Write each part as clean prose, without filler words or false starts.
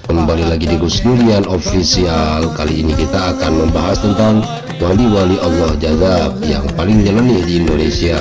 Kembali lagi di Gus Durian Official. Kali ini kita akan membahas tentang wali-wali Allah jazab yang paling nyeleneh di Indonesia.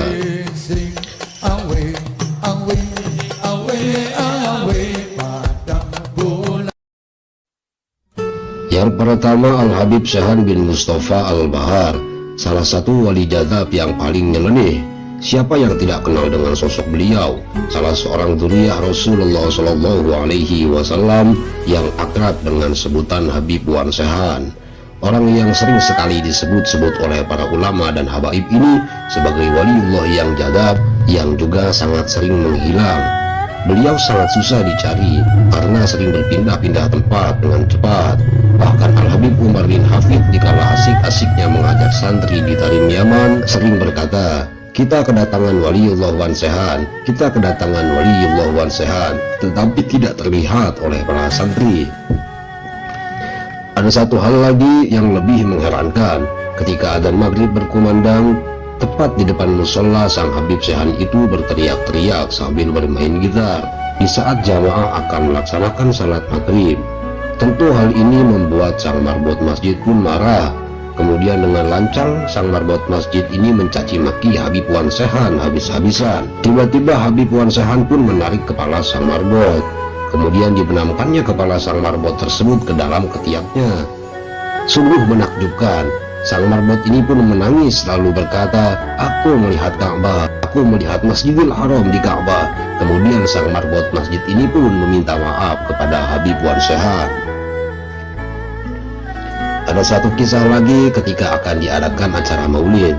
Yang pertama, Al-Habib Syahan bin Mustafa Al-Bahar, salah satu wali jazab yang paling nyeleneh. Siapa yang tidak kenal dengan sosok beliau, salah seorang dzurriyyah Rasulullah Shallallahu Alaihi Wasallam yang akrab dengan sebutan Habib Wan Sehan. Orang yang sering sekali disebut-sebut oleh para ulama dan habaib ini sebagai waliullah yang jazab, yang juga sangat sering menghilang. Beliau sangat susah dicari karena sering berpindah-pindah tempat dengan cepat. Bahkan Al-Habib Umar bin Hafid dikala asik-asiknya mengajar santri di Tarim Yaman sering berkata, "Kita kedatangan waliullah Wan Sehan, kita kedatangan waliullah Wan Sehan," tetapi tidak terlihat oleh para santri. Ada satu hal lagi yang lebih mengherankan, ketika adzan maghrib berkumandang, tepat di depan musola sang Habib Sehan itu berteriak-teriak sambil bermain gitar di saat jamaah akan melaksanakan salat maghrib. Tentu hal ini membuat sang marbot masjid pun marah. Kemudian dengan lancang sang marbot masjid ini mencaci maki Habib Wan Sehan habis-habisan. Tiba-tiba Habib Wan Sehan pun menarik kepala sang marbot. Kemudian dibenamkannya kepala sang marbot tersebut ke dalam ketiaknya. Sungguh menakjubkan. Sang marbot ini pun menangis lalu berkata, "Aku melihat Ka'bah, aku melihat Masjidil Haram di Ka'bah." Kemudian sang marbot masjid ini pun meminta maaf kepada Habib Wan Sehan. Ada satu kisah lagi ketika akan diadakan acara maulid.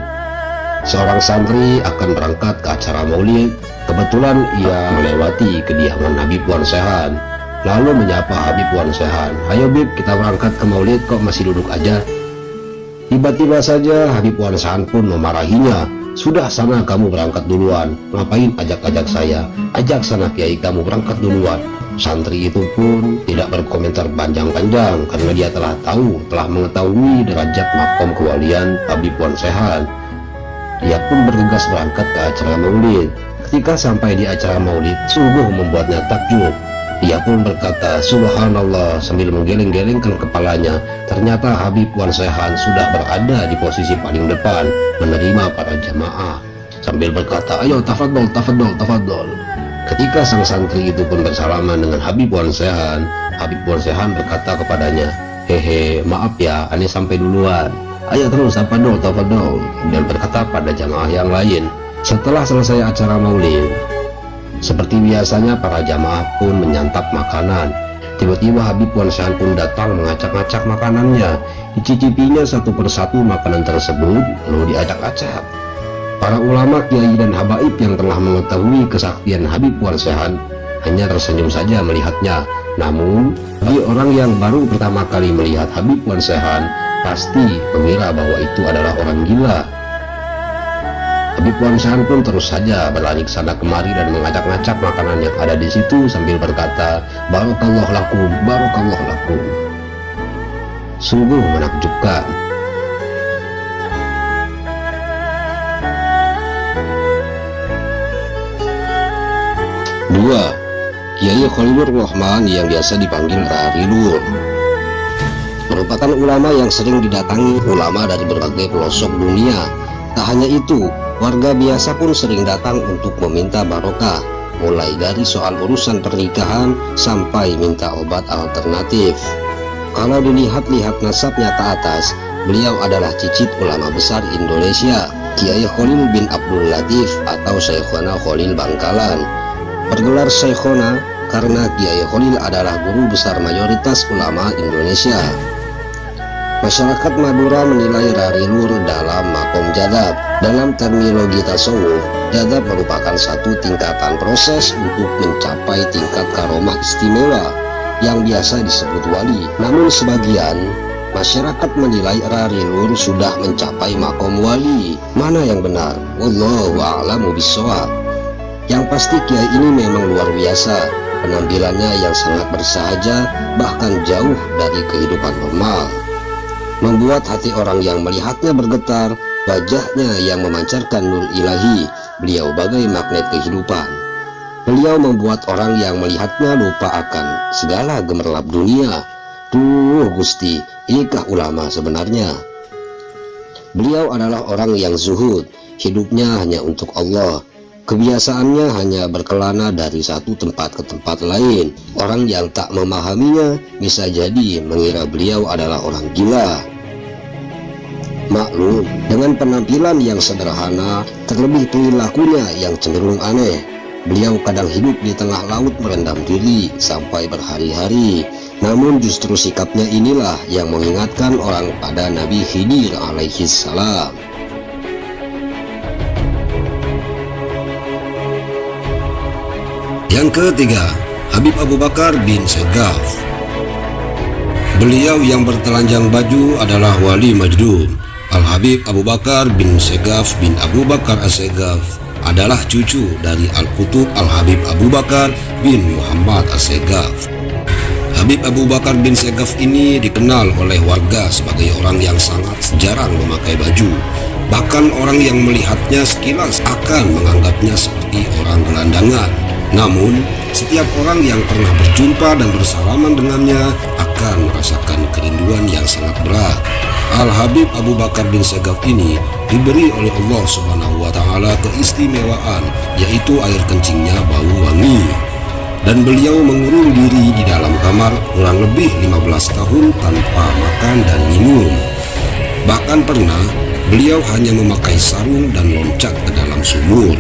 Seorang santri akan berangkat ke acara maulid. Kebetulan ia melewati kediaman Habib Wan Sehan, lalu menyapa Habib Wan Sehan, "Ayo Bib, kita berangkat ke maulid, kok masih duduk aja?" Tiba-tiba saja Habib Wan Sehan pun memarahinya, "Sudah sana kamu berangkat duluan, ngapain ajak-ajak saya? Ajak sana kiai kamu berangkat duluan." Santri itu pun tidak berkomentar panjang-panjang karena dia telah mengetahui derajat makom kewalian Habib Wan Sehan. Dia pun bergegas berangkat ke acara maulid. Ketika sampai di acara maulid, sungguh membuatnya takjub. Dia pun berkata, "Subhanallah," sambil menggeleng-gelengkan kepalanya. Ternyata Habib Wan Sehan sudah berada di posisi paling depan menerima para jamaah sambil berkata, "Ayo tafadhol, tafadhol, tafadhol." Ketika sang santri itu pun bersalaman dengan Habib Wan Sehan, Habib Wan Sehan berkata kepadanya, "Hehe, maaf ya, aneh sampai duluan. Ayo terus, tafadhol, tafadhol." Dan berkata pada jamaah yang lain. Setelah selesai acara maulid, seperti biasanya para jamaah pun menyantap makanan. Tiba-tiba Habib Wan Sehan pun datang mengacak-acak makanannya. Dicicipinya satu persatu makanan tersebut, lalu diacak-acak. Para ulama, kiai dan habaib yang telah mengetahui kesaktian Habib Wan Sehan hanya tersenyum saja melihatnya. Namun bagi orang yang baru pertama kali melihat Habib Wan Sehan, pasti mengira bahwa itu adalah orang gila. Habib Wan Sehan pun terus saja berlari ke sana kemari dan mengacak-ngacak makanan yang ada di situ sambil berkata, "Barakallah lakum, barakallah lakum." Sungguh menakjubkan. Dua, Kiai Khalilur Rahman yang biasa dipanggil Rarilur, merupakan ulama yang sering didatangi ulama dari berbagai pelosok dunia. Tak hanya itu, warga biasa pun sering datang untuk meminta barokah, mulai dari soal urusan pernikahan sampai minta obat alternatif. Kalau dilihat-lihat nasabnya ke atas, beliau adalah cicit ulama besar Indonesia, Kiai Khalil bin Abdul Latif atau Syekhona Khalil Bangkalan. Bergelar Syekhona karena Kiai Khalil adalah guru besar mayoritas ulama Indonesia. Masyarakat Madura menilai Rarilur dalam makom jazab. Dalam terminologi tasawuf, jazab merupakan satu tingkatan proses untuk mencapai tingkat karomah istimewa yang biasa disebut wali. Namun sebagian masyarakat menilai Rarilur sudah mencapai makom wali. Mana yang benar? Wallahu a'lamu bishawab. Yang pasti kiai ini memang luar biasa. Penampilannya yang sangat bersahaja, bahkan jauh dari kehidupan normal, membuat hati orang yang melihatnya bergetar. Wajahnya yang memancarkan nur ilahi, beliau bagai magnet kehidupan. Beliau membuat orang yang melihatnya lupa akan segala gemerlap dunia. Duh Gusti, inikah ulama sebenarnya? Beliau adalah orang yang zuhud, hidupnya hanya untuk Allah. Kebiasaannya hanya berkelana dari satu tempat ke tempat lain. Orang yang tak memahaminya bisa jadi mengira beliau adalah orang gila. Maklum, dengan penampilan yang sederhana, terlebih perilakunya yang cenderung aneh, beliau kadang hidup di tengah laut merendam diri sampai berhari-hari. Namun justru sikapnya inilah yang mengingatkan orang pada Nabi Khidir alaihi salam. Yang ketiga, Habib Abu Bakar bin Segaf. Beliau yang bertelanjang baju adalah wali Majdum. Al-Habib Abu Bakar bin Segaf bin Abu Bakar As-Segaf adalah cucu dari Al-Qutub Al-Habib Abu Bakar bin Muhammad As-Segaf. Habib Abu Bakar bin Segaf ini dikenal oleh warga sebagai orang yang sangat jarang memakai baju. Bahkan orang yang melihatnya sekilas akan menganggapnya seperti orang gelandangan. Namun, setiap orang yang pernah berjumpa dan bersalaman dengannya akan merasakan kerinduan yang sangat berat. Al-Habib Abu Bakar bin Segaf ini diberi oleh Allah Subhanahu wa Ta'ala keistimewaan, yaitu air kencingnya bau wangi. Dan beliau mengurung diri di dalam kamar kurang lebih 15 tahun tanpa makan dan minum. Bahkan pernah beliau hanya memakai sarung dan loncat ke dalam sumur.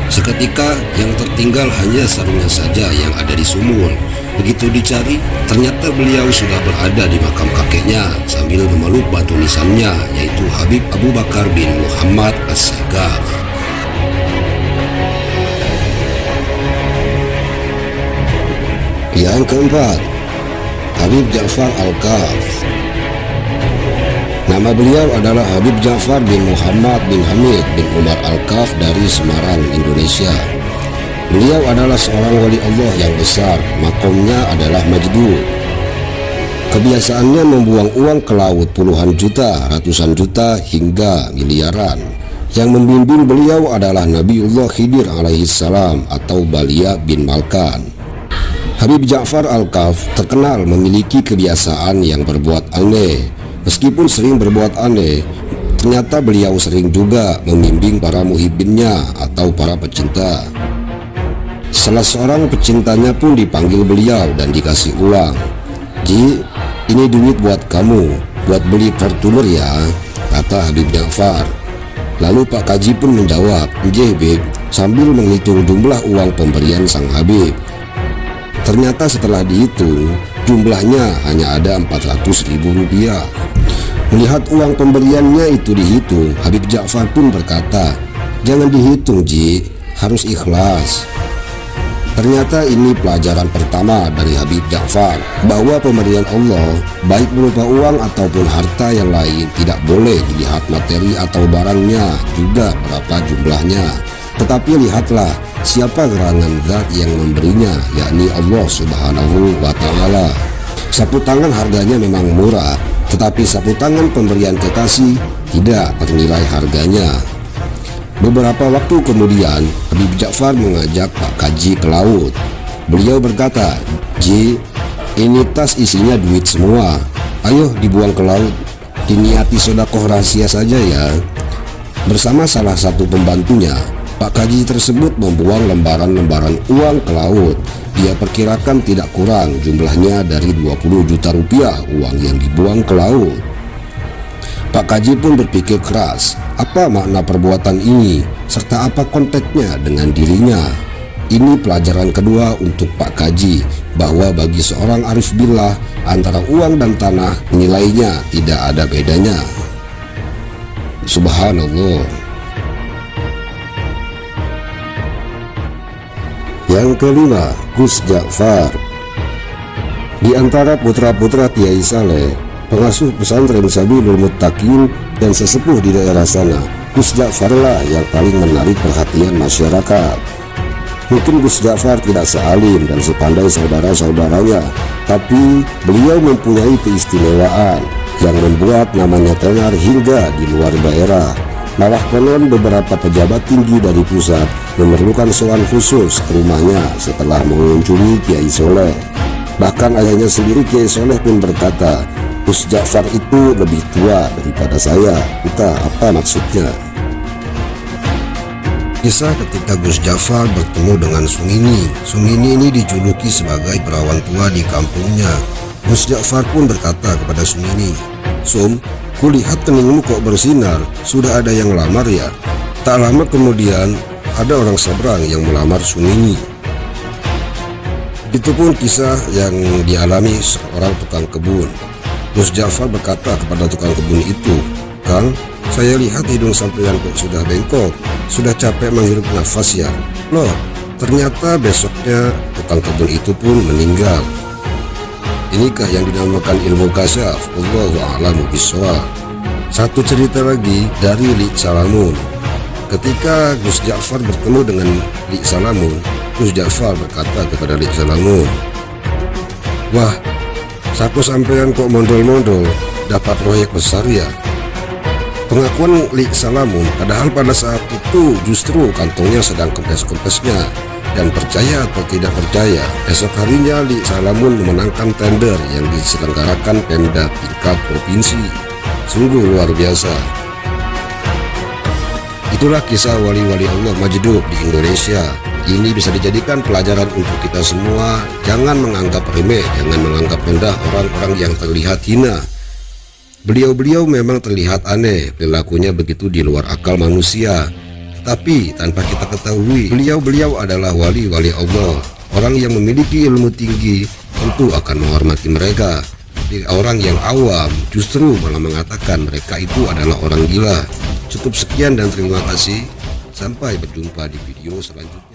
Seketika yang tertinggal hanya sarungnya saja yang ada di sumur. Begitu dicari, ternyata beliau sudah berada di makam kakeknya sambil memeluk batu nisannya, yaitu Habib Abu Bakar bin Muhammad As-Segaf. Yang keempat, Habib Ja'far Al-Kaf. Nama beliau adalah Habib Ja'far bin Muhammad bin Hamid bin Umar Al-Kaf dari Semarang, Indonesia. Beliau adalah seorang wali Allah yang besar, makomnya adalah Majdud. Kebiasaannya membuang uang ke laut puluhan juta, ratusan juta, hingga miliaran. Yang membimbing beliau adalah Nabiullah Khidir alaihi salam atau Balia bin Malkan. Habib Ja'far Al-Kaf terkenal memiliki kebiasaan yang berbuat aneh. Meskipun sering berbuat aneh, ternyata beliau sering juga membimbing para muhibbinnya atau para pecinta. Salah seorang pecintanya pun dipanggil beliau dan dikasih uang. "Ji, ini duit buat kamu, buat beli Fortuner ya," kata Habib Ja'far. Lalu Pak Kaji pun menjawab, "Nggih, Bib," sambil menghitung jumlah uang pemberian sang Habib. Ternyata setelah dihitung, jumlahnya hanya ada 400.000 rupiah. Melihat uang pemberiannya itu dihitung, Habib Ja'far pun berkata, "Jangan dihitung, Ji, harus ikhlas." Ternyata ini pelajaran pertama dari Habib Ja'far, bahwa pemberian Allah, baik berupa uang ataupun harta yang lain, tidak boleh dilihat materi atau barangnya, juga berapa jumlahnya. Tetapi lihatlah siapa gerangan zat yang memberinya, yakni Allah Subhanahu wa Ta'ala. Sapu tangan harganya memang murah, tetapi sapu tangan pemberian kekasih tidak ternilai harganya. Beberapa waktu kemudian, Habib Ja'far mengajak Pak Kaji ke laut. Beliau berkata, "Ji, ini tas isinya duit semua. Ayo dibuang ke laut. Diniati sedekah rahasia saja ya." Bersama salah satu pembantunya, Pak Kaji tersebut membuang lembaran-lembaran uang ke laut. Dia perkirakan tidak kurang jumlahnya dari 20 juta rupiah uang yang dibuang ke laut. Pak Kaji pun berpikir keras, apa makna perbuatan ini, serta apa konteksnya dengan dirinya. Ini pelajaran kedua untuk Pak Kaji, bahwa bagi seorang arif billah, antara uang dan tanah nilainya tidak ada bedanya. Subhanallah. Yang kelima, Gus Ja'far. Di antara putra-putra Kiai Saleh, pengasuh pesantren Sabilul Muttaqin dan sesepuh di daerah sana, Gus Ja'far lah yang paling menarik perhatian masyarakat. Mungkin Gus Ja'far tidak sealim dan sepandai saudara-saudaranya, tapi beliau mempunyai keistimewaan yang membuat namanya tenar hingga di luar daerah. Malah konon beberapa pejabat tinggi dari pusat memerlukan sowan khusus ke rumahnya setelah mengunjungi Kiai Soleh. Bahkan ayahnya sendiri, Kiai Soleh, pun berkata, Gus Ja'far itu lebih tua daripada saya. Entah apa maksudnya. Kisah ketika Gus Ja'far bertemu dengan Sungini. Sungini ini dijuluki sebagai perawan tua di kampungnya. Gus Ja'far pun berkata kepada Sungini, "Sum, kulihat keningmu kok bersinar, sudah ada yang lamar ya?" Tak lama kemudian ada orang seberang yang melamar Sungini. Begitupun kisah yang dialami seorang tukang kebun. Gus Ja'far berkata kepada tukang kebun itu, "Kang, saya lihat hidung sampean kok sudah bengkok, sudah capek menghirup nafas ya?" Loh, ternyata besoknya tukang kebun itu pun meninggal. Inikah yang dinamakan ilmu kasyaf, Allahu a'lamu bishawab. Satu cerita lagi dari Li Salamun. Ketika Gus Ja'far bertemu dengan Li Salamun, Gus Ja'far berkata kepada Li Salamun, "Wah, saku sampean kok mondol-mondol, dapat proyek besar ya?" Pengakuan Li Salamun, padahal pada saat itu justru kantongnya sedang kempes-kempesnya. Dan percaya atau tidak percaya, esok harinya Li Salamun memenangkan tender yang diselenggarakan Pemda tingkat provinsi. Sungguh luar biasa. Itulah kisah wali-wali Allah majdub di Indonesia. Ini bisa dijadikan pelajaran untuk kita semua. Jangan menganggap remeh, jangan menganggap rendah orang-orang yang terlihat hina. Beliau-beliau memang terlihat aneh, perilakunya begitu di luar akal manusia. Tapi tanpa kita ketahui, beliau-beliau adalah wali-wali Allah. Orang yang memiliki ilmu tinggi tentu akan menghormati mereka. Tapi orang yang awam justru malah mengatakan mereka itu adalah orang gila. Cukup sekian dan terima kasih. Sampai berjumpa di video selanjutnya.